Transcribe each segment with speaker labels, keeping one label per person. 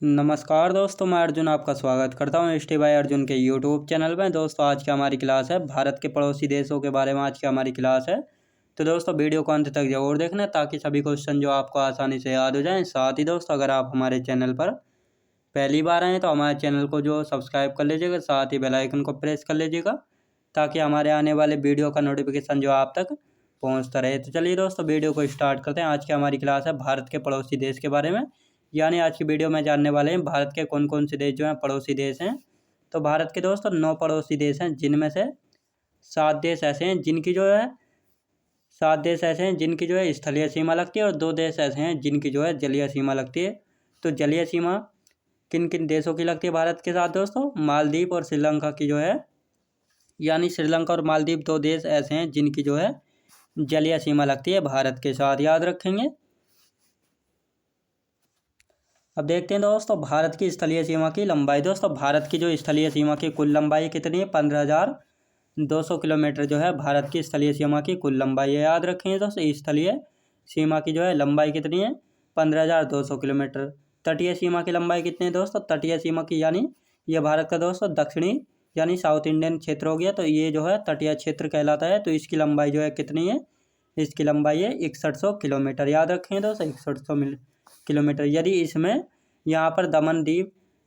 Speaker 1: नमस्कार दोस्तों, मैं अर्जुन आपका स्वागत करता हूं स्टे बाय अर्जुन के यूट्यूब चैनल में। दोस्तों आज की हमारी क्लास है भारत के पड़ोसी देशों के बारे में। आज की हमारी क्लास है, तो दोस्तों वीडियो को अंत तक जरूर देखना ताकि सभी क्वेश्चन जो आपको आसानी से याद हो जाएं। साथ ही दोस्तों अगर आप हमारे चैनल पर पहली बार आएँ तो हमारे चैनल को जो सब्सक्राइब कर लीजिएगा, साथ ही बेल आइकन को प्रेस कर लीजिएगा ताकि हमारे आने वाले वीडियो का नोटिफिकेशन जो आप तक पहुँचता रहे। तो चलिए दोस्तों वीडियो को स्टार्ट करते हैं। आज की हमारी क्लास है भारत के पड़ोसी देश के बारे में, यानी आज की वीडियो में जानने वाले हैं भारत के कौन कौन से देश जो हैं पड़ोसी देश हैं। तो भारत के दोस्तों 9 पड़ोसी देश हैं, जिनमें से 7 देश ऐसे हैं जिनकी जो है स्थलीय सीमा लगती है और 2 देश ऐसे हैं जिनकी जो है जलीय सीमा लगती है। तो जलीय सीमा किन किन देशों की लगती है भारत के साथ दोस्तों? मालदीव और श्रीलंका की जो है, यानी श्रीलंका और मालदीव 2 देश ऐसे हैं जिनकी जो है जलीय सीमा लगती है भारत के साथ, याद रखेंगे। अब देखते हैं दोस्तों भारत की स्थलीय सीमा की लंबाई। दोस्तों भारत की जो स्थलीय सीमा की कुल लंबाई कितनी है? 15,200 किलोमीटर जो है भारत की स्थलीय सीमा की कुल लंबाई है, याद रखेंगे दोस्तों। स्थलीय सीमा की जो है लंबाई कितनी है? 15,200 किलोमीटर। तटीय सीमा की लंबाई कितनी है दोस्तों? तटीय सीमा की, यानी ये भारत का दोस्तों दक्षिणी यानी साउथ इंडियन क्षेत्र हो गया, तो ये जो है तटीय क्षेत्र कहलाता है। तो इसकी लंबाई जो है कितनी है? इसकी लंबाई है 6100 किलोमीटर, याद रखेंगे दोस्तों 6100 किलोमीटर। यदि इसमें यहाँ पर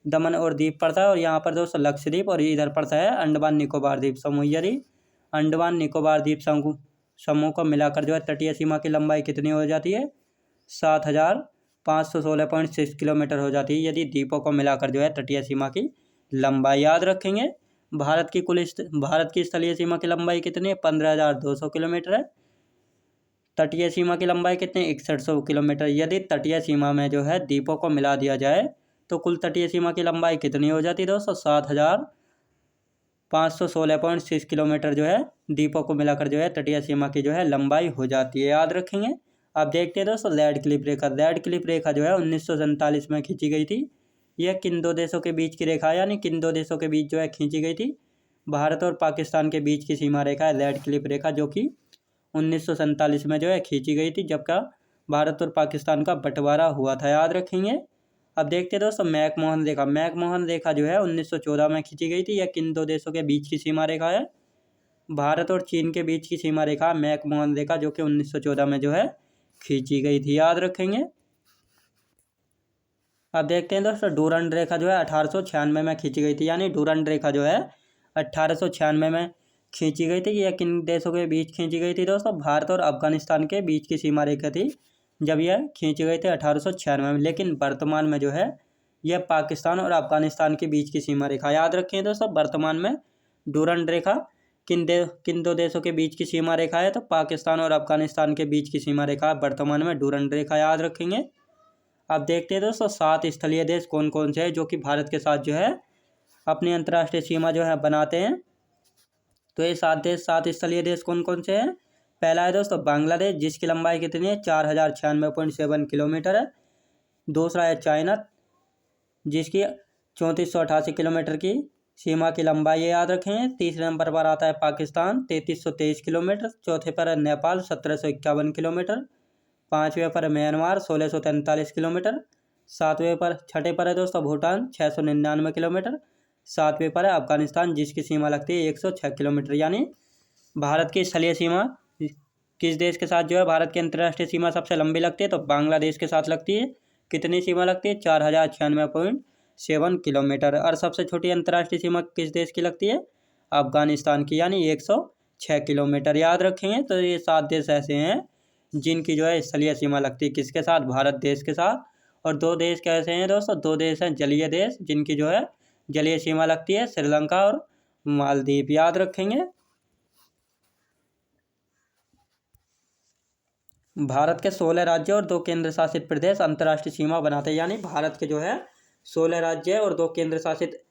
Speaker 1: दमन और द्वीप पड़ता है और यहाँ पर दोस्तों लक्षद्वीप और इधर पड़ता है अंडमान निकोबार द्वीप समूह। यदि अंडमान निकोबार द्वीप समूह को मिलाकर जो है तटीय सीमा की लंबाई कितनी हो जाती है? 7,516.6 किलोमीटर हो जाती है, यदि द्वीपों को मिलाकर जो है तटीय सीमा की लंबाई, याद रखेंगे। भारत की स्थलीय सीमा की लंबाई कितनी है? 15,200 किलोमीटर है। तटीय सीमा की लंबाई कितनी? 6100 किलोमीटर। यदि तटीय सीमा में जो है द्वीपों को मिला दिया जाए तो कुल तटीय सीमा की लंबाई कितनी हो जाती है दोस्तों? 7,516.6 किलोमीटर जो है द्वीपों को मिलाकर जो है तटीय सीमा की जो है लंबाई हो जाती है, याद रखेंगे। अब देखते हैं दोस्तों लैंड क्लिफ रेखा। लैंड क्लिफ रेखा जो है 1947 में खींची गई थी। यह किन 2 देशों के बीच की रेखा है, यानी किन 2 देशों के बीच जो है खींची गई थी? भारत और पाकिस्तान के बीच की सीमा रेखा है लैंड क्लिफ रेखा, जो कि 1947 में जो है खींची गई थी, जबकि भारत और पाकिस्तान का बंटवारा हुआ था, याद रखेंगे। अब देखते हैं दोस्तों मैकमोहन रेखा। मैकमोहन रेखा जो है 1914 में खींची गई थी। यह किन 2 देशों के बीच की सीमा रेखा है? भारत और चीन के बीच की सीमा रेखा मैकमोहन रेखा, जो कि 1914 में जो है खींची गई थी, याद रखेंगे। अब देखते हैं दोस्तों डूरंड रेखा जो है 1896 में खींची गई थी, यानी डूरंड रेखा जो है 1896 में खींची गई थी। यह किन देशों के बीच खींची गई थी दोस्तों? भारत और अफगानिस्तान के बीच की सीमा रेखा थी जब यह खींची गई थी 1896 में, लेकिन वर्तमान में जो है यह पाकिस्तान और अफगानिस्तान के बीच की सीमा रेखा, याद रखें दोस्तों। वर्तमान में डूरंड रेखा किन 2 देशों के बीच की सीमा रेखा है? तो पाकिस्तान और अफगानिस्तान के बीच की सीमा रेखा वर्तमान में डूरंड रेखा, याद रखेंगे। अब देखते हैं दोस्तों 7 स्थलीय देश कौन कौन से हैं जो कि भारत के साथ जो है अपनी अंतर्राष्ट्रीय सीमा जो है बनाते हैं। तो ये 7 स्थलीय देश कौन कौन से हैं? पहला है दोस्तों बांग्लादेश, जिसकी लंबाई कितनी है? 4,096.7 किलोमीटर है। दूसरा है चाइना, जिसकी 3488 किलोमीटर की सीमा की लंबाई है, याद रखें। तीसरे नंबर पर आता है पाकिस्तान, 3323 किलोमीटर। चौथे पर है नेपाल, 1751 किलोमीटर। पाँचवें पर है म्यांमार, 1643 किलोमीटर। छठे पर है दोस्तों भूटान, 699 किलोमीटर। 7वें पर है अफगानिस्तान, जिसकी सीमा लगती है 106 किलोमीटर। यानी भारत की स्थलीय सीमा किस देश के साथ जो है भारत की अंतर्राष्ट्रीय सीमा सबसे लंबी लगती है? तो बांग्लादेश के साथ लगती है। कितनी सीमा लगती है? 4,096.7 किलोमीटर। और सबसे छोटी अंतर्राष्ट्रीय सीमा किस देश की लगती है? अफगानिस्तान की, यानी 106 किलोमीटर, याद रखेंगे। तो ये 7 देश ऐसे हैं जिनकी जो है स्थलीय सीमा लगती है किसके साथ? भारत देश के साथ। और 2 देश कैसे हैं दोस्तों? 2 देश हैं जलीय देश, जिनकी जो है जलीय सीमा लगती है श्रीलंका और मालदीव, याद रखेंगे। भारत के 16 राज्य और 2 केंद्र शासित प्रदेश अंतर्राष्ट्रीय सीमा बनाते हैं, यानी भारत के जो है 16 राज्य और 2 केंद्र शासित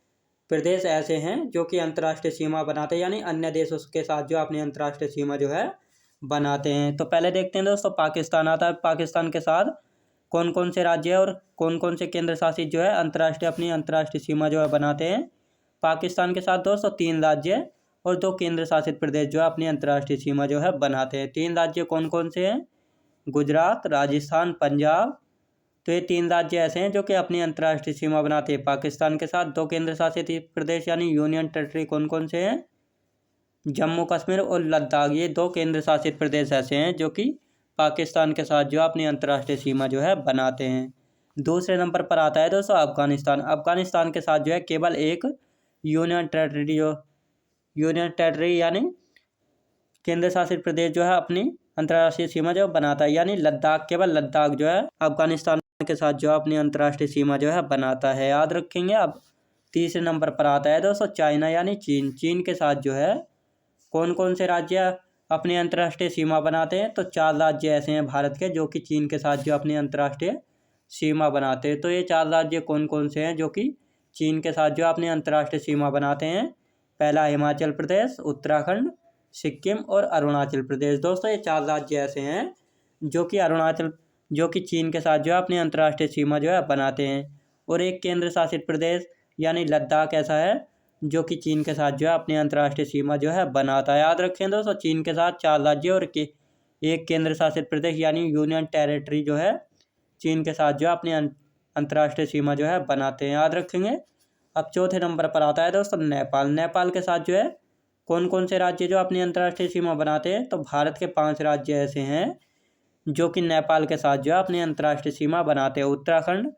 Speaker 1: प्रदेश ऐसे हैं जो कि अंतर्राष्ट्रीय सीमा बनाते हैं, यानी अन्य देशों के साथ जो अपनी अंतर्राष्ट्रीय सीमा जो है बनाते हैं। तो पहले देखते हैं दोस्तों पाकिस्तान आता है। पाकिस्तान के साथ कौन कौन से राज्य और कौन कौन से केंद्र शासित जो है अपनी अंतर्राष्ट्रीय सीमा जो है बनाते हैं? पाकिस्तान के साथ दोस्तों 3 राज्य और 2 केंद्र शासित प्रदेश जो है अपनी अंतर्राष्ट्रीय सीमा जो है बनाते हैं। 3 राज्य कौन कौन से हैं? गुजरात, राजस्थान, पंजाब। तो ये 3 राज्य ऐसे हैं जो कि अपनी अंतर्राष्ट्रीय सीमा बनाते हैं पाकिस्तान के साथ। 2 केंद्र शासित प्रदेश यानी यूनियन टेरिटरी कौन कौन से हैं? जम्मू कश्मीर और लद्दाख, ये 2 केंद्र शासित प्रदेश ऐसे हैं जो कि पाकिस्तान के साथ जो अपनी अंतर्राष्ट्रीय सीमा जो है बनाते हैं। दूसरे नंबर पर आता है दोस्तों अफगानिस्तान। अफगानिस्तान के साथ जो है केवल एक यूनियन टेरिटरी यानी केंद्र शासित प्रदेश जो है अपनी अंतर्राष्ट्रीय सीमा जो बनाता है, यानी लद्दाख, केवल लद्दाख जो है अफगानिस्तान के साथ जो अपनी अंतर्राष्ट्रीय सीमा जो है बनाता है, याद रखेंगे। अब तीसरे नंबर पर आता है दोस्तों चाइना यानी चीन। चीन के साथ जो है कौन कौन से राज्य अपनी अंतर्राष्ट्रीय सीमा बनाते हैं? तो 4 राज्य ऐसे हैं भारत के जो कि चीन के साथ जो अपनी अंतर्राष्ट्रीय सीमा बनाते हैं। तो ये 4 राज्य कौन कौन से हैं जो कि चीन के साथ जो अपनी अंतर्राष्ट्रीय सीमा बनाते हैं? पहला हिमाचल प्रदेश, उत्तराखंड, सिक्किम और अरुणाचल प्रदेश। दोस्तों ये 4 राज्य ऐसे हैं जो कि चीन के साथ जो है अपनी अंतर्राष्ट्रीय सीमा जो है बनाते हैं। और एक केंद्र शासित प्रदेश यानी लद्दाख ऐसा है जो कि चीन के साथ जो है अपनी अंतर्राष्ट्रीय सीमा जो है बनाता है। याद रखें दोस्तों, चीन के साथ 4 राज्य और एक केंद्र शासित प्रदेश यानी यूनियन टेरिटरी जो है चीन के साथ जो अपनी अंतर्राष्ट्रीय सीमा जो है बनाते हैं, याद रखेंगे। अब चौथे नंबर पर आता है दोस्तों नेपाल। नेपाल के साथ जो है कौन कौन से राज्य जो अपनी अंतर्राष्ट्रीय सीमा बनाते हैं? तो भारत के 5 राज्य ऐसे हैं जो कि नेपाल के साथ जो है अपनी अंतर्राष्ट्रीय सीमा बनाते हैं। उत्तराखंड,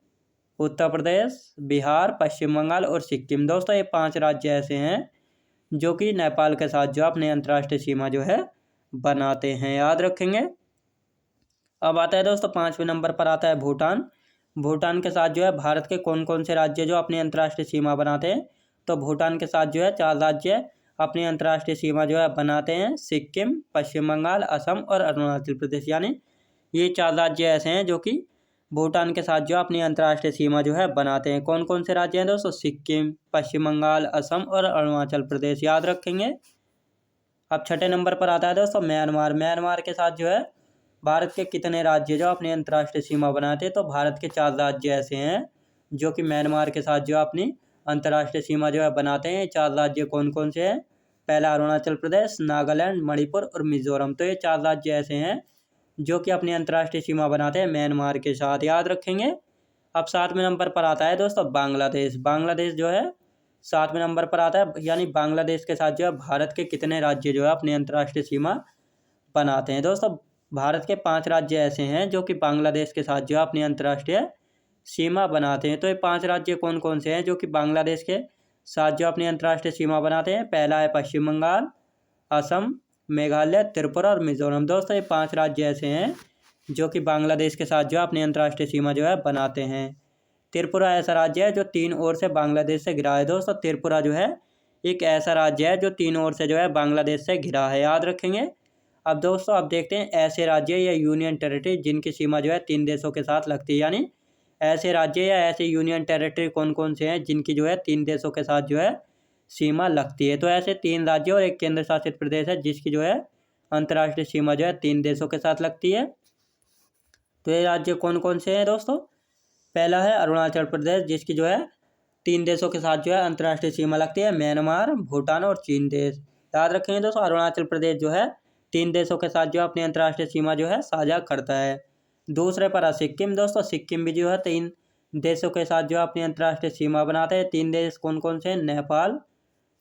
Speaker 1: उत्तर प्रदेश, बिहार, पश्चिम बंगाल और सिक्किम। दोस्तों ये 5 राज्य ऐसे हैं जो कि नेपाल के साथ जो अपनी अंतर्राष्ट्रीय सीमा जो है बनाते हैं, याद रखेंगे। अब आता है दोस्तों 5वें नंबर पर आता है भूटान। भूटान के साथ जो है भारत के कौन कौन से राज्य जो अपनी अंतर्राष्ट्रीय सीमा बनाते हैं? तो भूटान के साथ जो है 4 राज्य अपनी अंतर्राष्ट्रीय सीमा जो है बनाते हैं, सिक्किम, पश्चिम बंगाल, असम और अरुणाचल प्रदेश। यानी ये 4 राज्य ऐसे हैं जो कि भूटान के साथ जो अपनी अंतर्राष्ट्रीय सीमा जो है बनाते हैं। कौन कौन से राज्य हैं दोस्तों? सिक्किम, पश्चिम बंगाल, असम और अरुणाचल प्रदेश, याद रखेंगे। अब 6ठे नंबर पर आता है दोस्तों म्यांमार। म्यांमार के साथ जो है भारत के कितने राज्य जो अपनी अंतर्राष्ट्रीय सीमा बनाते हैं? तो भारत के 4 राज्य ऐसे हैं जो कि म्यांमार के साथ जो अपनी अंतर्राष्ट्रीय सीमा जो है बनाते हैं। 4 राज्य कौन कौन से हैं? पहला अरुणाचल प्रदेश, नागालैंड, मणिपुर और मिजोरम। तो ये 4 राज्य ऐसे हैं जो कि अपनी अंतर्राष्ट्रीय सीमा बनाते हैं म्यांमार के साथ, याद रखेंगे। अब 7वें नंबर पर आता है दोस्तों बांग्लादेश। बांग्लादेश जो है 7वें नंबर पर आता है, यानी बांग्लादेश के साथ जो है भारत के कितने राज्य जो है अपनी अंतर्राष्ट्रीय सीमा बनाते हैं? दोस्तों भारत के 5 राज्य ऐसे हैं जो कि बांग्लादेश के साथ जो है अपनी अंतर्राष्ट्रीय सीमा बनाते हैं। तो ये 5 राज्य कौन कौन से हैं जो कि बांग्लादेश के साथ जो अपनी अंतर्राष्ट्रीय सीमा बनाते हैं? पहला है पश्चिम बंगाल, असम, मेघालय, त्रिपुरा और मिजोरम। दोस्तों ये 5 राज्य ऐसे हैं जो कि बांग्लादेश के साथ जो अपनी अंतर्राष्ट्रीय सीमा जो है बनाते हैं। त्रिपुरा ऐसा राज्य है जो 3 ओर से बांग्लादेश से घिरा है। दोस्तों त्रिपुरा जो है एक ऐसा राज्य है जो 3 ओर से जो है बांग्लादेश से घिरा है, याद रखेंगे। अब दोस्तों अब देखते हैं ऐसे राज्य या यूनियन टेरिटरी जिनकी सीमा जो है 3 देशों के साथ लगती है, यानी ऐसे राज्य या ऐसे यूनियन टेरिटरी कौन कौन से हैं जिनकी जो है 3 देशों के साथ जो है सीमा लगती है? तो ऐसे 3 राज्य और एक केंद्र शासित प्रदेश है जिसकी जो है अंतर्राष्ट्रीय सीमा जो है 3 देशों के साथ लगती है। तो ये राज्य कौन कौन से हैं दोस्तों? पहला है अरुणाचल प्रदेश जिसकी जो है 3 देशों के साथ जो है अंतर्राष्ट्रीय सीमा लगती है, म्यांमार, भूटान और चीन देश, याद रखेंगे दोस्तों। अरुणाचल प्रदेश जो है 3 देशों के साथ जो अपनी अंतर्राष्ट्रीय सीमा जो है साझा करता है। दूसरे पर सिक्किम। दोस्तों सिक्किम भी जो है 3 देशों के साथ जो अपनी अंतर्राष्ट्रीय सीमा बनाते हैं। 3 देश कौन कौन से हैं? नेपाल,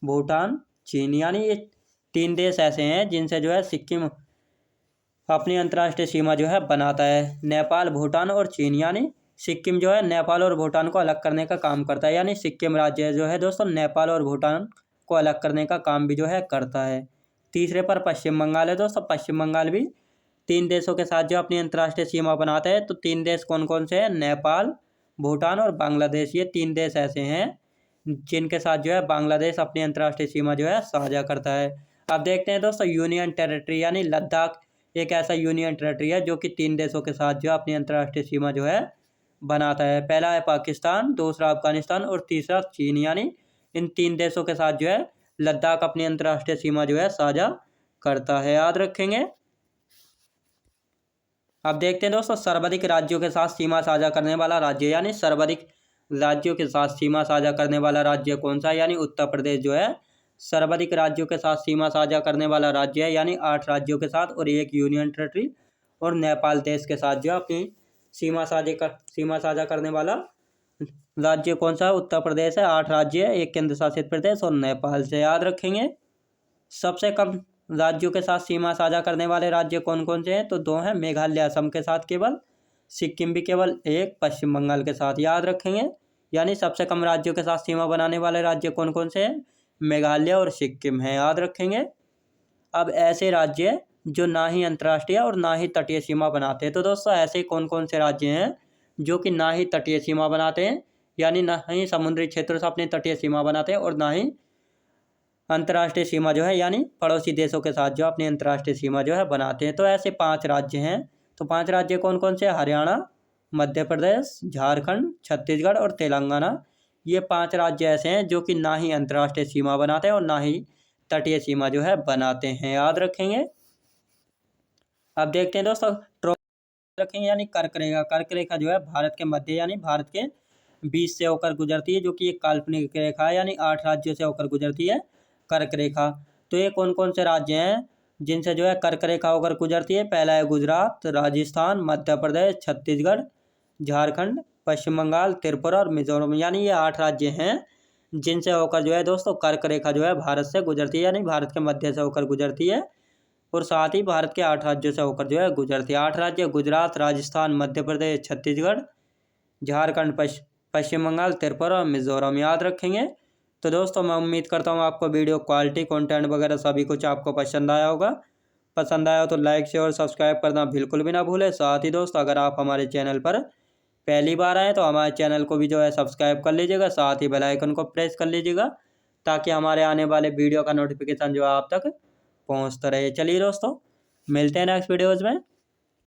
Speaker 1: भूटान, चीन। यानी ये 3 देश ऐसे हैं जिनसे जो है सिक्किम अपनी अंतर्राष्ट्रीय सीमा जो है बनाता है, नेपाल, भूटान और चीन। यानी सिक्किम जो है नेपाल और भूटान को अलग करने का काम करता है, यानी सिक्किम राज्य जो है दोस्तों नेपाल और भूटान को अलग करने का काम भी जो है करता है। तीसरे पर पश्चिम बंगाल है दोस्तों। पश्चिम बंगाल भी 3 देशों के साथ जो अपनी अंतर्राष्ट्रीय सीमा बनाता है। तो 3 देश कौन कौन से हैं? नेपाल, भूटान और बांग्लादेश। ये 3 देश ऐसे हैं जिनके साथ जो है बांग्लादेश अपनी अंतर्राष्ट्रीय सीमा जो है साझा करता है। अब देखते हैं दोस्तों यूनियन टेरिटरी, यानी लद्दाख एक ऐसा यूनियन टेरिटरी है जो कि 3 देशों के साथ जो अपनी अंतर्राष्ट्रीय सीमा जो है बनाता है। पहला है पाकिस्तान, दूसरा अफगानिस्तान और तीसरा चीन। यानी इन 3 देशों के साथ जो है लद्दाख अपनी अंतर्राष्ट्रीय सीमा जो है साझा करता है, याद रखेंगे। अब देखते हैं दोस्तों सर्वाधिक राज्यों के साथ सीमा साझा करने वाला राज्य, यानी सर्वाधिक राज्यों के साथ सीमा साझा करने वाला राज्य कौन सा है? यानी उत्तर प्रदेश जो है सर्वाधिक राज्यों के साथ सीमा साझा करने वाला राज्य है, यानी 8 राज्यों के साथ और एक यूनियन टेरिटरी और नेपाल देश के साथ जो अपनी सीमा साझा करने वाला राज्य कौन सा है? उत्तर प्रदेश है। 8 राज्य है, एक केंद्र शासित प्रदेश और नेपाल से। याद रखेंगे। सबसे कम राज्यों के साथ सीमा साझा करने वाले राज्य कौन कौन से हैं? तो 2 हैं, मेघालय असम के साथ केवल, सिक्किम भी केवल 1 पश्चिम बंगाल के साथ। याद रखेंगे। यानी सबसे कम राज्यों के साथ सीमा बनाने वाले राज्य कौन कौन से हैं? मेघालय और सिक्किम है। याद रखेंगे। अब ऐसे राज्य जो ना ही अंतर्राष्ट्रीय और ना ही तटीय सीमा बनाते हैं, तो दोस्तों ऐसे कौन कौन से राज्य हैं जो कि ना ही तटीय सीमा बनाते हैं, यानी ना ही समुद्री क्षेत्रों से अपनी तटीय सीमा बनाते हैं और ना ही अंतर्राष्ट्रीय सीमा जो है यानी पड़ोसी देशों के साथ जो अपनी अंतर्राष्ट्रीय सीमा जो है बनाते हैं। तो ऐसे 5 राज्य हैं। तो 5 राज्य कौन कौन से? हरियाणा, मध्य प्रदेश, झारखंड, छत्तीसगढ़ और तेलंगाना। ये 5 राज्य ऐसे हैं जो कि ना ही अंतर्राष्ट्रीय सीमा बनाते हैं और ना ही तटीय सीमा जो है बनाते हैं। याद रखेंगे। अब देखते हैं दोस्तों, रखेंगे यानी कर्क रेखा। कर्क रेखा जो है भारत के मध्य यानी भारत के बीच से होकर गुजरती है, जो कि एक काल्पनिक रेखा है, यानी 8 राज्यों से होकर गुजरती है कर्क रेखा। तो ये कौन कौन से राज्य हैं जिनसे जो है कर्क रेखा होकर गुजरती है? पहला है गुजरात, राजस्थान, मध्य प्रदेश, छत्तीसगढ़, झारखंड, पश्चिम बंगाल, त्रिपुरा और मिजोरम। यानी ये 8 राज्य हैं जिनसे होकर जो है दोस्तों कर्क रेखा जो है भारत से गुजरती है, यानी भारत के मध्य से होकर गुजरती है और साथ ही भारत के 8 राज्यों से होकर जो है गुजरती है। 8 राज्य गुजरात, राजस्थान, मध्य प्रदेश, छत्तीसगढ़, झारखंड, पश्चिम बंगाल, त्रिपुरा और मिजोरम। याद रखेंगे। तो दोस्तों मैं उम्मीद करता हूँ आपको वीडियो क्वालिटी, कंटेंट वगैरह सभी कुछ आपको पसंद आया होगा। पसंद आया हो तो लाइक, शेयर और सब्सक्राइब करना बिल्कुल भी ना भूलें। साथ ही दोस्तों अगर आप हमारे चैनल पर पहली बार आए तो हमारे चैनल को भी जो है सब्सक्राइब कर लीजिएगा, साथ ही बेल आइकन को प्रेस कर लीजिएगा ताकि हमारे आने वाले वीडियो का नोटिफिकेशन जो है आप तक पहुँचता रहे। चलिए दोस्तों मिलते हैं नेक्स्ट वीडियोज़ में।